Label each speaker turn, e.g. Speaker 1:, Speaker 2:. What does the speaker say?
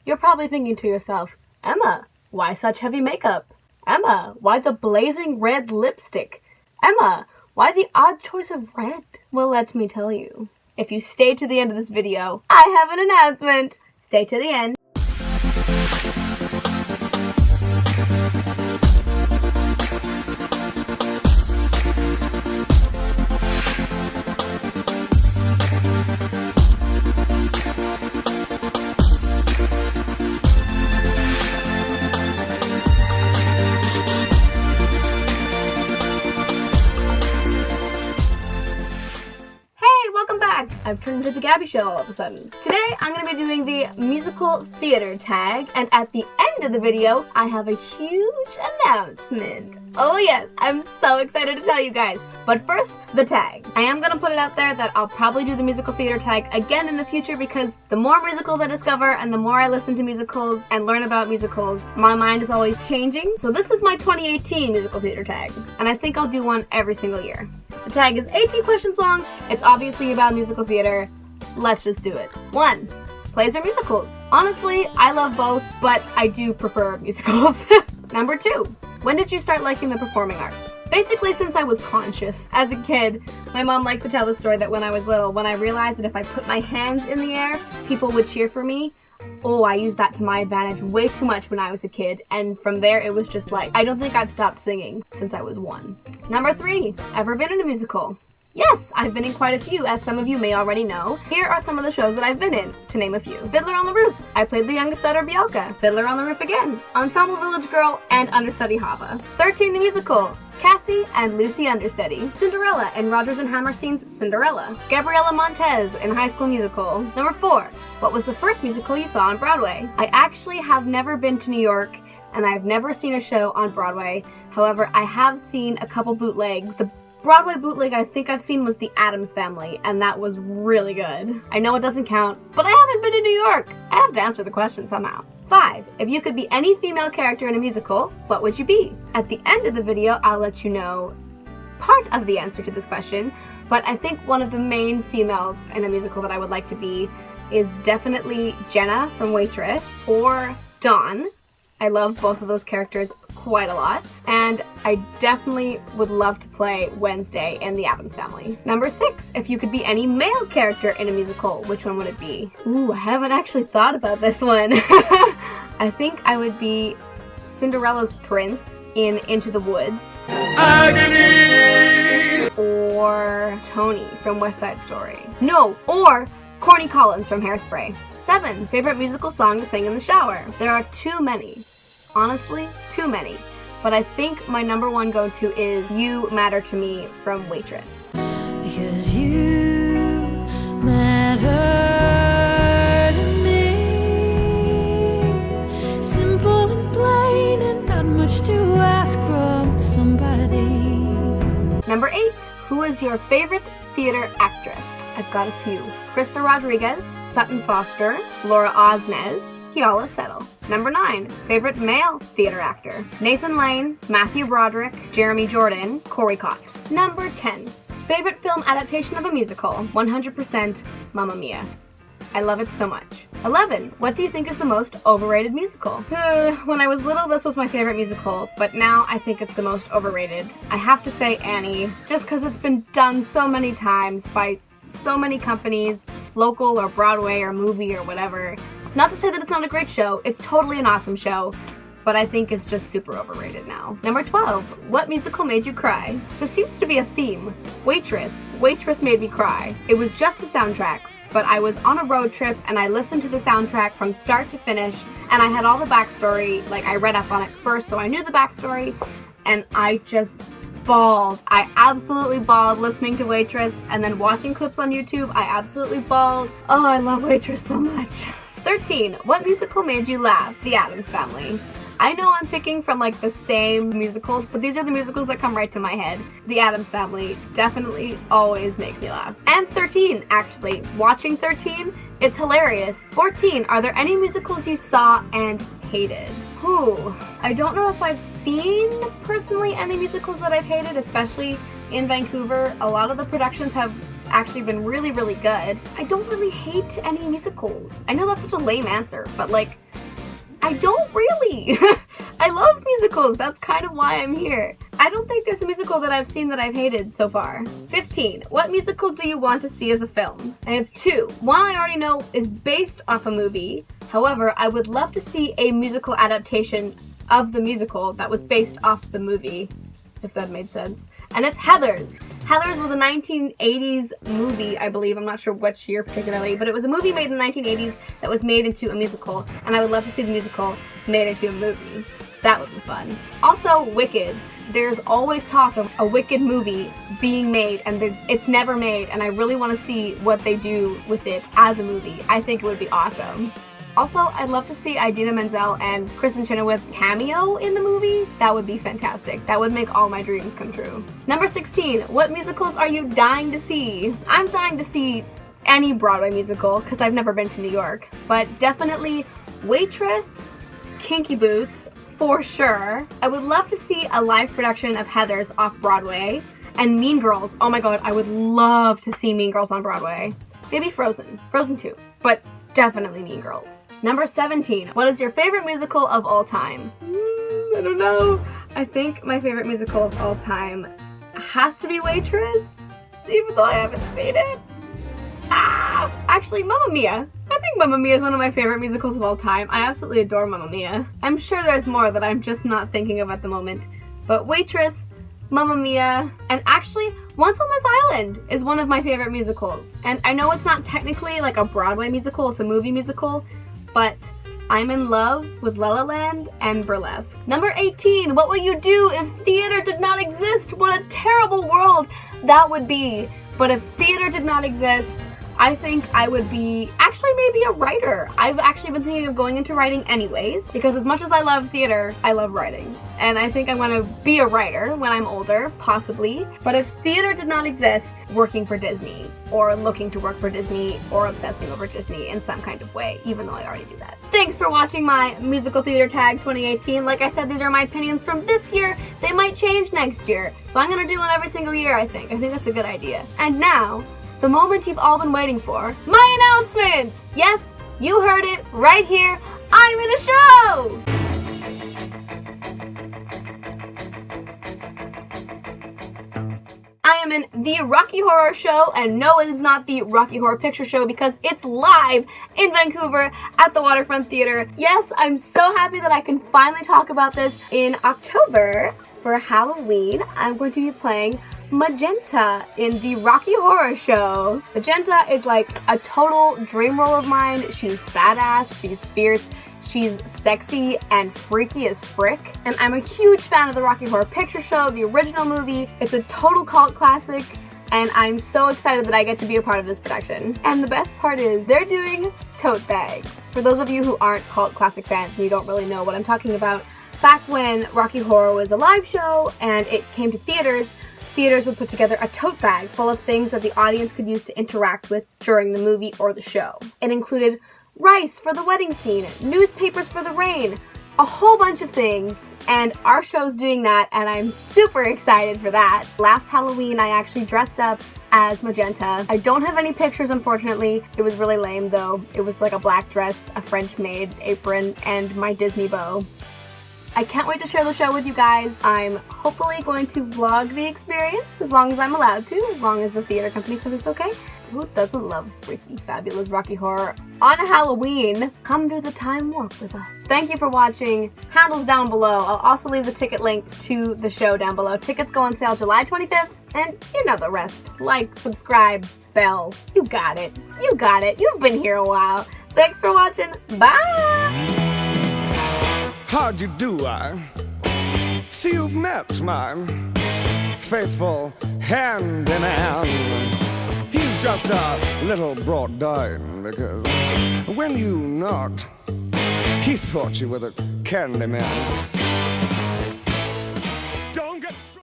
Speaker 1: You're probably thinking to yourself, Emma, why such heavy makeup? Emma, why the blazing red lipstick? Emma, why the odd choice of red? Well, let me tell you. If you stay to the end of this video, I have an announcement. Stay to the end. I've turned into the Gabby Show all of a sudden. Today, I'm going to be doing the musical theater tag, and at the end of the video, I have a huge announcement. Oh yes, I'm so excited to tell you guys. But first, the tag. I am going to put it out there that I'll probably do the musical theater tag again in the future because the more musicals I discover and the more I listen to musicals and learn about musicals, my mind is always changing. So this is my 2018 musical theater tag, and I think I'll do one every single year. The tag is 18 questions long. It's obviously about musical theater. Let's just do it. 1. Plays or musicals? Honestly, I love both, but I do prefer musicals. Number 2. When did you start liking the performing arts? Basically, since I was conscious. As a kid, my mom likes to tell the story that when I was little, when I realized that if I put my hands in the air, people would cheer for me. Oh, I used that to my advantage way too much when I was a kid, and from there it was just like, I don't think I've stopped singing since I was 1. Number 3, ever been in a musical? Yes, I've been in quite a few, as some of you may already know. Here are some of the shows that I've been in, to name a few. Fiddler on the Roof, I played the youngest daughter Bielka. Fiddler on the Roof again, Ensemble Village Girl, and Understudy Hava. 13 the Musical, Cassie and Lucy Understudy. Cinderella and Rodgers and Hammerstein's Cinderella. Gabriela Montez in High School Musical. Number 4, what was the first musical you saw on Broadway? I actually have never been to New York, and I've never seen a show on Broadway. However, I have seen a couple bootlegs. The Broadway bootleg I think I've seen was the Addams Family, and that was really good. I know it doesn't count, but I haven't been to New York. I have to answer the question somehow. 5. If you could be any female character in a musical, what would you be? At the end of the video, I'll let you know part of the answer to this question, but I think one of the main females in a musical that I would like to be is definitely Jenna from Waitress or Dawn. I love both of those characters quite a lot, and I definitely would love to play Wednesday in the Addams Family. Number 6, if you could be any male character in a musical, which one would it be? Ooh, I haven't actually thought about this one. I think I would be Cinderella's prince in Into the Woods. Agony! Or Tony from West Side Story. No, or Corny Collins from Hairspray. 7, favorite musical song to sing in the shower. There are too many. Honestly, too many. But I think my number 1 go-to is You Matter to Me from Waitress.
Speaker 2: Because you matter to me. Simple and plain and not much to ask from somebody.
Speaker 1: Number 8, who is your favorite theater actress? I've got a few. Krista Rodriguez, Sutton Foster, Laura Osnes, Keala Settle. Number 9, favorite male theater actor. Nathan Lane, Matthew Broderick, Jeremy Jordan, Corey Cott. Number 10, favorite film adaptation of a musical. 100% Mamma Mia. I love it so much. 11, what do you think is the most overrated musical? When I was little, this was my favorite musical, but now I think it's the most overrated. I have to say Annie, just because it's been done so many times by so many companies, local or Broadway or movie or whatever. Not to say that it's not a great show, it's totally an awesome show, but I think it's just super overrated now. Number 12, what musical made you cry? This seems to be a theme. Waitress. Waitress made me cry. It was just the soundtrack, but I was on a road trip and I listened to the soundtrack from start to finish, and I had all the backstory, like I read up on it first, so I knew the backstory, and I just bawled. I absolutely bawled listening to Waitress, and then watching clips on YouTube, I absolutely bawled. Oh, I love Waitress so much. 13, what musical made you laugh? The Addams Family. I know I'm picking from like the same musicals, but these are the musicals that come right to my head. The Addams Family definitely always makes me laugh. And 13, actually, watching 13, it's hilarious. 14, are there any musicals you saw and hated? I don't know if I've seen personally any musicals that I've hated, especially in Vancouver. A lot of the productions have actually been really, really good. I don't really hate any musicals. I know that's such a lame answer, but like, I don't really. I love musicals. That's kind of why I'm here. I don't think there's a musical that I've seen that I've hated so far. 15. What musical do you want to see as a film? I have 2. One I already know is based off a movie. However, I would love to see a musical adaptation of the musical that was based off the movie, if that made sense. And it's Heathers. Heathers was a 1980s movie, I believe. I'm not sure which year particularly, but it was a movie made in the 1980s that was made into a musical, and I would love to see the musical made into a movie. That would be fun. Also, Wicked. There's always talk of a Wicked movie being made, and it's never made, and I really want to see what they do with it as a movie. I think it would be awesome. Also, I'd love to see Idina Menzel and Kristen Chenoweth cameo in the movie. That would be fantastic. That would make all my dreams come true. Number 16, what musicals are you dying to see? I'm dying to see any Broadway musical because I've never been to New York, but definitely Waitress, Kinky Boots, for sure. I would love to see a live production of Heathers off Broadway, and Mean Girls. Oh my god, I would love to see Mean Girls on Broadway. Maybe Frozen 2, but definitely Mean Girls. Number 17, what is your favorite musical of all time? I don't know. I think my favorite musical of all time has to be Waitress, even though I haven't seen it. Actually, Mamma Mia. I think Mamma Mia is one of my favorite musicals of all time. I absolutely adore Mamma Mia. I'm sure there's more that I'm just not thinking of at the moment, but Waitress, Mamma Mia, and actually, Once on This Island is one of my favorite musicals. And I know it's not technically like a Broadway musical, it's a movie musical, but I'm in love with La La Land and Burlesque. Number 18, what will you do if theater did not exist? What a terrible world that would be. But if theater did not exist, I think I would be actually maybe a writer. I've actually been thinking of going into writing anyways, because as much as I love theater, I love writing. And I think I want to be a writer when I'm older, possibly. But if theater did not exist, working for Disney, or looking to work for Disney, or obsessing over Disney in some kind of way, even though I already do that. Thanks for watching my Musical Theater Tag 2018. Like I said, these are my opinions from this year. They might change next year. So I'm going to do one every single year, I think. I think that's a good idea. And now, the moment you've all been waiting for, my announcement! Yes, you heard it right here. I'm in a show! I am in the Rocky Horror Show, and no, it is not the Rocky Horror Picture Show because it's live in Vancouver at the Waterfront Theatre. Yes, I'm so happy that I can finally talk about this. In October, for Halloween, I'm going to be playing Magenta in the Rocky Horror Show. Magenta is like a total dream role of mine. She's badass, she's fierce, she's sexy and freaky as frick. And I'm a huge fan of the Rocky Horror Picture Show, the original movie. It's a total cult classic, and I'm so excited that I get to be a part of this production. And the best part is they're doing tote bags. For those of you who aren't cult classic fans and you don't really know what I'm talking about, back when Rocky Horror was a live show and it came to theaters, theaters would put together a tote bag full of things that the audience could use to interact with during the movie or the show. It included rice for the wedding scene, newspapers for the rain, a whole bunch of things, and our show's doing that, and I'm super excited for that. Last Halloween, I actually dressed up as Magenta. I don't have any pictures, unfortunately. It was really lame, though. It was like a black dress, a French-maid apron, and my Disney bow. I can't wait to share the show with you guys. I'm hopefully going to vlog the experience as long as I'm allowed to, as long as the theater company says it's okay. Who doesn't love freaky, fabulous Rocky Horror on Halloween? Come do the time warp with us. Thank you for watching. Handles down below. I'll also leave the ticket link to the show down below. Tickets go on sale July 25th, and you know the rest. Like, subscribe, bell. You got it. You got it. You've been here a while. Thanks for watching. Bye!
Speaker 3: How'd you do, I see you've met my faithful hand-in-hand. He's just a little brought down because when you knocked, he thought you were the candy man.